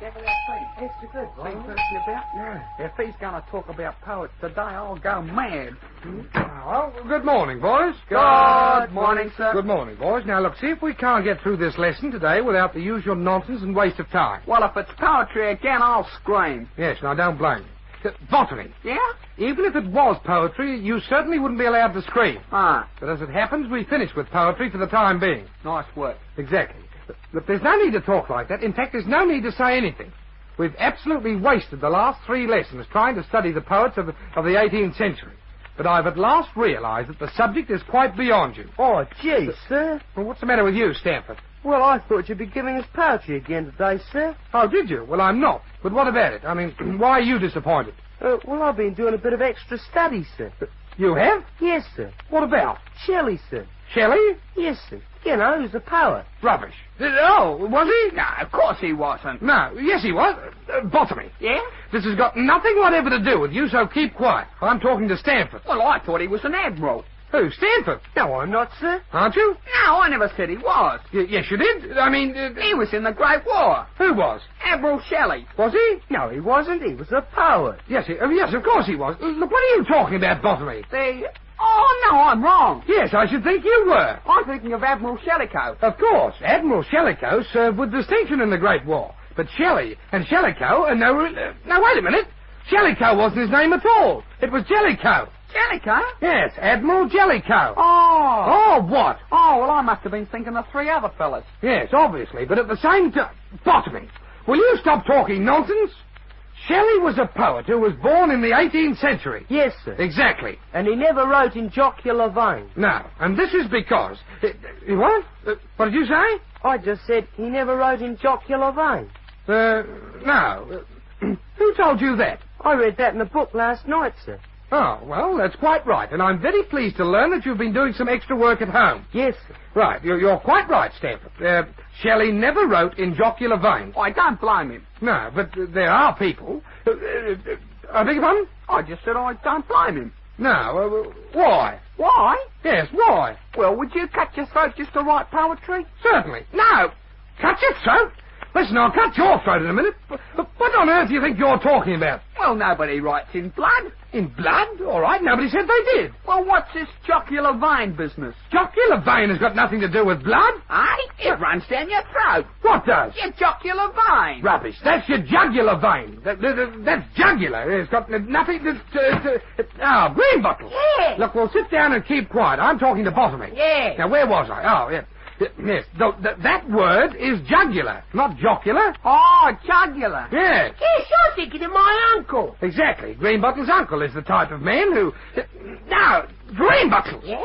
Check it out, please. It's good. See what it's about? Yeah. If he's going to talk about poets today, I'll go mad. Well, good morning, boys. Good morning, sir. Good morning, boys. Now, look, see if we can't get through this lesson today without the usual nonsense and waste of time. Well, if it's poetry again, I'll scream. Yes, now, don't blame me. Botany. Yeah? Even if it was poetry, you certainly wouldn't be allowed to scream. Ah. But as it happens, we finished with poetry for the time being. Nice work. Exactly. Look, there's no need to talk like that. In fact, there's no need to say anything. We've absolutely wasted the last 3 lessons trying to study the poets of the 18th century. But I've at last realized that the subject is quite beyond you. Oh, gee, sir. Well, what's the matter with you, Stanford? Well, I thought you'd be giving us poetry again today, sir. Oh, did you? Well, I'm not. But what about it? I mean, why are you disappointed? Well, I've been doing a bit of extra study, sir. You have? Yes, sir. What about? Shelley, sir. Shelley? Yes, sir. You know, he's a poet. Rubbish. Oh, was he? No, of course he wasn't. No, yes he was. Botany. Yeah? This has got nothing whatever to do with you, so keep quiet. I'm talking to Stanford. Well, I thought he was an admiral. Who, Stanford? No, I'm not, sir. Aren't you? No, I never said he was. Yes, you did. I mean... He was in the Great War. Who was? Admiral Shelley. Was he? No, he wasn't. He was a poet. Yes, yes, of course he was. Look, what are you talking about, Botany? Oh, no, I'm wrong. Yes, I should think you were. I'm thinking of Admiral Shellicoe. Of course. Admiral Shellicoe served with distinction in the Great War. But Shelley and Shellicoe are no... Now, wait a minute. Shellicoe wasn't his name at all. It was Jellicoe. Jellicoe? Yes, Admiral Jellicoe. Oh. Oh, what? Oh, well, I must have been thinking of 3 other fellas. Yes, obviously, but at the same time... Botany, will you stop talking nonsense? Shelley was a poet who was born in the 18th century. Yes, sir. Exactly. And he never wrote in jocular vein. No, and this is because... what? What did you say? I just said he never wrote in jocular vein. No. Who told you that? I read that in a book last night, sir. Oh, well, that's quite right, and I'm very pleased to learn that you've been doing some extra work at home. Yes, sir. Right, you're quite right, Stanford. Shelley never wrote in jocular vein. I don't blame him. No, but there are people... I beg your pardon? I just said I don't blame him. No, why? Why? Yes, why? Well, would you cut your throat just to write poetry? Certainly. No! Cut your throat? Listen, I'll cut your throat in a minute. What on earth do you think you're talking about? Well, nobody writes in blood. In blood? All right, nobody said they did. Well, what's this jocular vein business? Jocular vein has got nothing to do with blood. Eh? It runs down your throat. What does? Your jocular vein. Rubbish. That's your jugular vein. That's jugular. It's got nothing to... Oh, Greenbottle. Yeah. Look, we'll sit down and keep quiet. I'm talking to Botany. Yeah. Now, where was I? Oh, yeah. Yes, that word is jugular, not jocular. Oh, jugular. Yes. Yes, you're thinking of my uncle. Exactly. Greenbottle's uncle is the type of man who... Now, Greenbottle! Yes?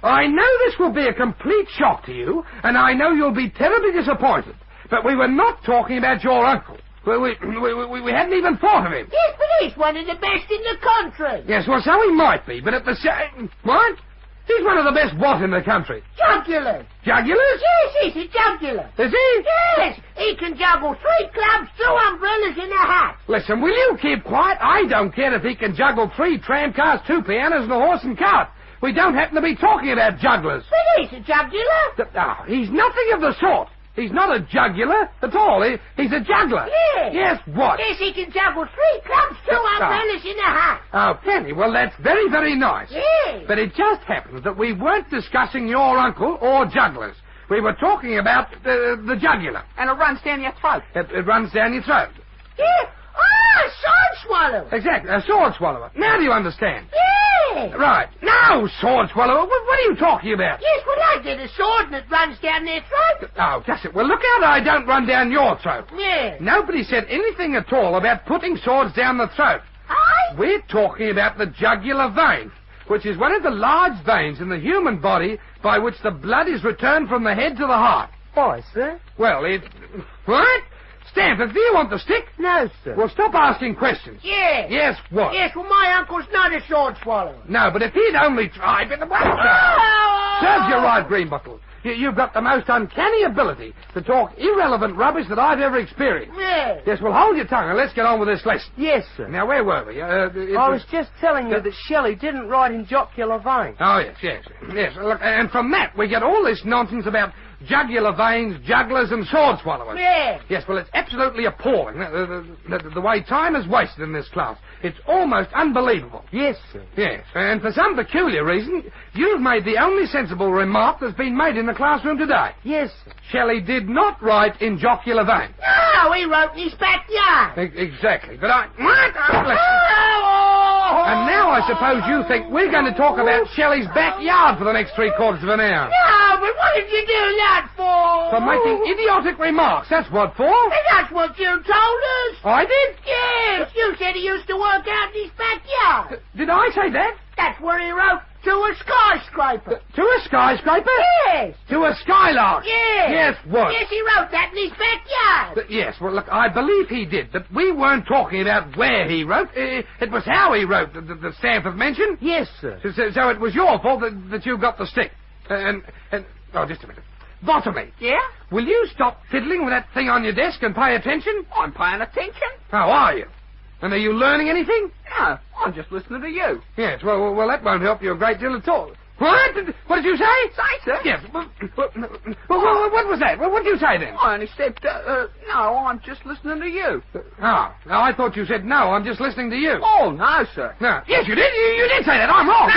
I know this will be a complete shock to you, and I know you'll be terribly disappointed, but we were not talking about your uncle. We hadn't even thought of him. Yes, but he's one of the best in the country. Yes, well, so he might be, but at the same... What? He's one of the best what in the country? Jugular. Jugulars? Yes, he's a jugular. Is he? Yes, he can juggle 3 clubs, 2 umbrellas in a hat. Listen, will you keep quiet? I don't care if he can juggle 3 tram cars, 2 pianos, and a horse and cart. We don't happen to be talking about jugglers. But he's a jugular. He's nothing of the sort. He's not a jugular at all. He's a juggler. Yes. Yes, what? Yes, he can juggle 3 clubs, 2 umbrellas in a hat. Oh, Penny, well, that's very, very nice. Yes. But it just happens that we weren't discussing your uncle or jugglers. We were talking about the jugular. And it runs down your throat. It runs down your throat. Yeah. Ah, sword swallower. Exactly, a sword swallower. Now do you understand? Yes. Right. No, sword swallower. What are you talking about? Yes, well, I get a sword and it runs down their throat. Oh, just it. Well, look out I don't run down your throat. Yes. Nobody said anything at all about putting swords down the throat. We're talking about the jugular vein, which is one of the large veins in the human body by which the blood is returned from the head to the heart. Why, sir? Well, What? Stanford, do you want the stick? No, sir. Well, stop asking questions. Yes. Yes, what? Yes, well, my uncle's not a sword swallower. No, but if he'd only tried... Serves you right, Greenbottle. You've got the most uncanny ability to talk irrelevant rubbish that I've ever experienced. Yes. Yes, well, hold your tongue and let's get on with this lesson. Yes, sir. Now, where were we? I was just telling you that Shelley didn't write in jocular vein. Oh, yes. Look, and from that, we get all this nonsense about jugular veins, jugglers, and sword swallowers. Yeah. Yes, well, it's absolutely appalling, the way time is wasted in this class. It's almost unbelievable. Yes, sir. Yes, and for some peculiar reason, you've made the only sensible remark that's been made in the classroom today. Yes, sir. Shelley did not write in jocular veins. No, he wrote in his backyard. Exactly, but And now I suppose you think we're going to talk about Shelley's backyard for the next 3/4 of an hour. No, but what did you do that for? For making idiotic remarks, that's what for. And that's what you told us. I did? Yes, you said he used to work out in his backyard. Did I say that? That's where he wrote, to a skyscraper. To a skyscraper? Yes. To a skylark? Yes. Yes, what? Yes, he wrote that in his backyard. Yes, well, look, I believe he did, but we weren't talking about where he wrote. It was how he wrote that Stanford mentioned. Yes, sir. So it was your fault that you got the stick. Oh, just a minute. Bottomley. Yeah? Will you stop fiddling with that thing on your desk and pay attention? I'm paying attention. How are you? And are you learning anything? No, I'm just listening to you. Yes, well, that won't help you a great deal at all. What? What did you say? Say, sir? Yes. Well, what was that? What did you say then? I only said, no, I'm just listening to you. Now, I thought you said, no, I'm just listening to you. Oh, no, sir. No. Yes, you did. You did say that. I'm wrong.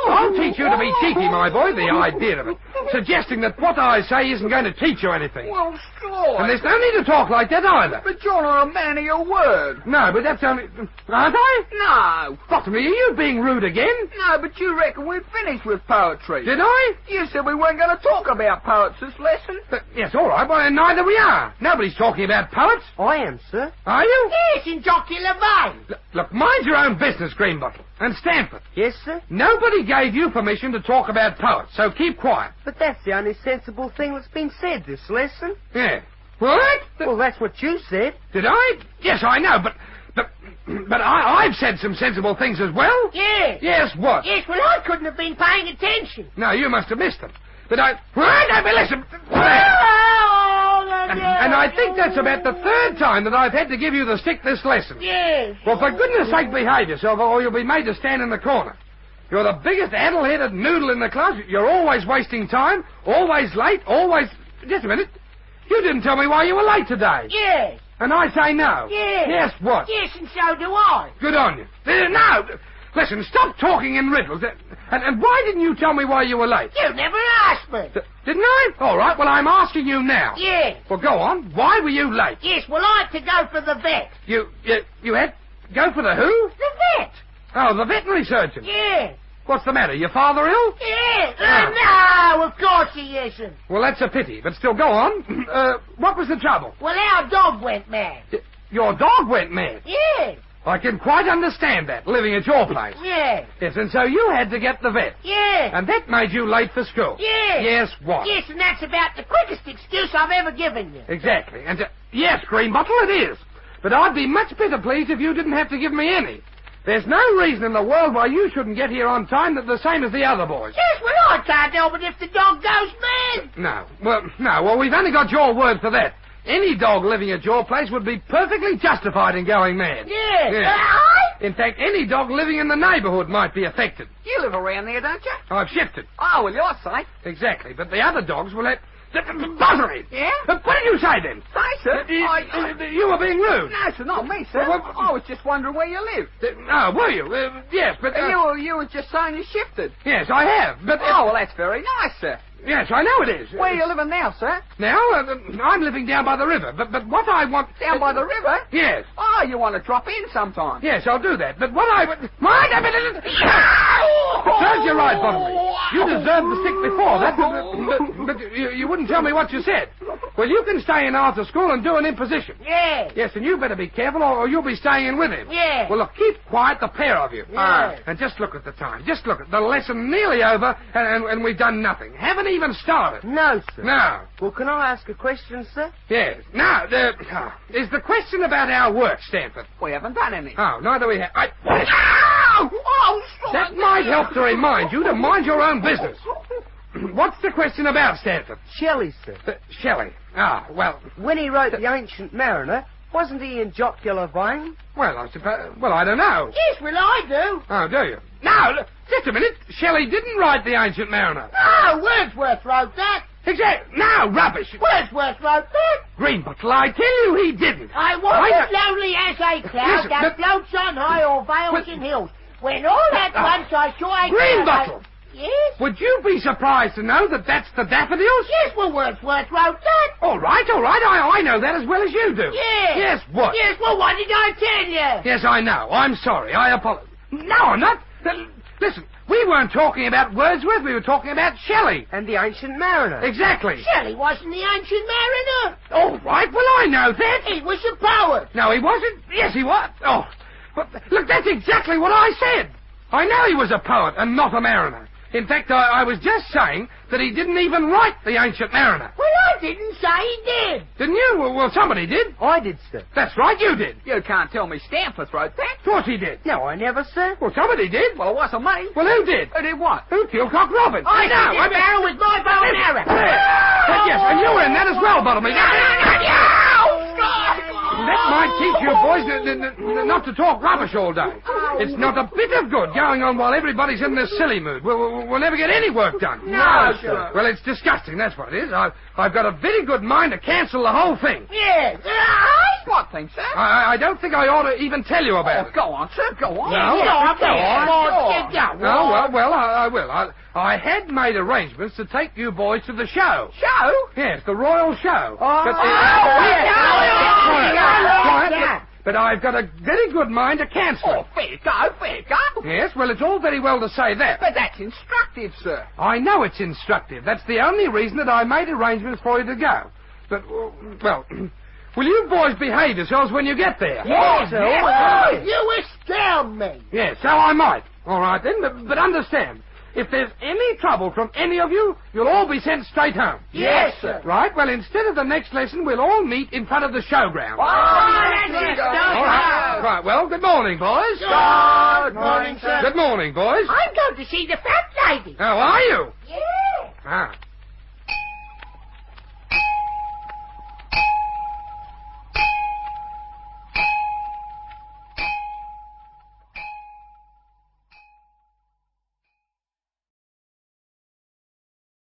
I'll teach you to be cheeky, my boy, the idea of it. Suggesting that what I say isn't going to teach you anything. Well, sure. And there's no need to talk like that either. But you're not a man of your word. No, but that's only... Aren't I? No. Bottomley, are you being rude again? No, but you reckon we'd finished with poetry. Did I? You said we weren't going to talk about poets this lesson. Yes, all right. Well, neither we are. Nobody's talking about poets. I am, sir. Are you? Yes, in jocular veins. Look, mind your own business, Greenbottle. And Stanford. Yes, sir. Nobody gave you permission to talk about poets, so keep quiet. But that's the only sensible thing that's been said this lesson. Yeah. What? Well, that's what you said. Did I? Yes, I know, but I've said some sensible things as well. Yes. Yes, what? Yes, well, I couldn't have been paying attention. No, you must have missed them. But I... What? No, but listen. And I think that's about the third time that I've had to give you the stick this lesson. Yes. Well, for goodness sake, behave yourself, or you'll be made to stand in the corner. You're the biggest addle-headed noodle in the class. You're always wasting time, always late, always... Just a minute. You didn't tell me why you were late today. Yes. And I say no. Yes. Yes, what? Yes, and so do I. Good on you. No. Listen, stop talking in riddles. And why didn't you tell me why you were late? You never asked me. Didn't I? All right, well, I'm asking you now. Yes. Well, go on. Why were you late? Yes, well, I had to go for the vet. You had... Go for the who? The vet. Oh, the veterinary surgeon. Yes. What's the matter? Your father ill? Yes. Ah. No, of course he isn't. Well, that's a pity, but still, go on. What was the trouble? Well, our dog went mad. Your dog went mad. Yes. I can quite understand that, living at your place. Yes. Yes, and so you had to get the vet. Yes. And that made you late for school. Yes. Yes, what? Yes, and that's about the quickest excuse I've ever given you. Exactly. And, yes, Greenbottle, it is. But I'd be much better pleased if you didn't have to give me any. There's no reason in the world why you shouldn't get here on time the same as the other boys. Yes, well, I can't help it if the dog goes mad. No. Well, we've only got your word for that. Any dog living at your place would be perfectly justified in going mad. Yes. In fact, any dog living in the neighbourhood might be affected. You live around there, don't you? I've shifted. Oh, well, you're safe. Exactly, but the other dogs will have... Bottomley! Yeah? What did you say then? Say, sir. You were being rude. No, sir, not me, sir. Well, I was just wondering where you live. Oh, were you? Yes, but... You were just saying you shifted. Yes, I have, but... Oh, well, that's very nice, sir. Yes, I know it is. Where are you living now, sir? Now? I'm living down by the river, but what I want... Down by the river? Yes. Oh, you want to drop in sometime? Yes, I'll do that, but what I would... Serves you right, Bottomley. You deserved the stick before that, but you wouldn't tell me what you said. Well, you can stay in after school and do an imposition. Yes. Yes, and you better be careful or you'll be staying in with him. Yes. Well, look, keep quiet, the pair of you. Yes. And just look at the time. Just look at the lesson nearly over, and we've done nothing. Haven't even started. No, sir. No. Well, can I ask a question, sir? Yes. Now, is the question about our work, Stanford? We haven't done any. Oh, neither we have. Oh, That might help to remind you to mind your own business. What's the question about, Stanford? Shelley, sir. Shelley. Ah, well... When he wrote The Ancient Mariner, Wasn't he in jocular vein? Well, I suppose... Well, I don't know. Yes, well, I do. Oh, do you? Now, just a minute. Shelley didn't write The Ancient Mariner. Oh, Wordsworth wrote that. Exactly. Now, rubbish. Wordsworth wrote that. Greenbottle, I tell you he didn't. I was as lonely as a cloud Listen, that floats on high o'er vales and hills. When all at once I saw a Greenbottle! Yes? Would you be surprised to know that that's the daffodils? Yes, well, Wordsworth wrote that. All right. I know that as well as you do. Yes. Yes, what? Yes, well, what did I tell you? Yes, I know. I'm sorry. I apologize. No, I'm not. Listen, we weren't talking about Wordsworth. We were talking about Shelley. And the Ancient Mariner. Exactly. Shelley wasn't the Ancient Mariner. All right. Well, I know that. He was a poet. No, he wasn't. Yes, he was. Oh, but look, that's exactly what I said. I know he was a poet and not a mariner. In fact, I was just saying that he didn't even write The Ancient Mariner. Well, I didn't say he did. Didn't you? Well, somebody did. I did, sir. That's right, you did. You can't tell me Stamford wrote that. Of course he did. No, I never said. Well, somebody did. Well, it wasn't me. Well, who did? Who did what? Who killed Cock Robin? I know. I barrel with my bow and arrow. Yes, and you were in that as well, Bottomley. That might teach you boys not to talk rubbish all day. It's not a bit of good going on while everybody's in this silly mood. We'll never get any work done. No, sir. Well, it's disgusting, that's what it is. I've got a very good mind to cancel the whole thing. Yes. What thing, sir? I don't think I ought to even tell you about Oh, it. go on, sir. Go on. No. Go on. Oh, well, I will. I had made arrangements to take you boys to the show. Show? Yes, the Royal Show. But I've got a very good mind to cancel it. Oh, fair go. Yes, well, it's all very well to say that. But that's instructive, sir. I know it's instructive. That's the only reason that I made arrangements for you to go. But, well, will you boys behave yourselves when you get there? Yes, sir. Oh, you astound me. Yes, so I might. All right, then, but understand. If there's any trouble from any of you, you'll all be sent straight home. Yes, sir. Right, well, instead of the next lesson, we'll all meet in front of the showground. That's it. All right. Right, well, good morning, boys. Good morning, sir. Good morning, boys. I'm going to see the fat lady. How are you? Yeah. Ah.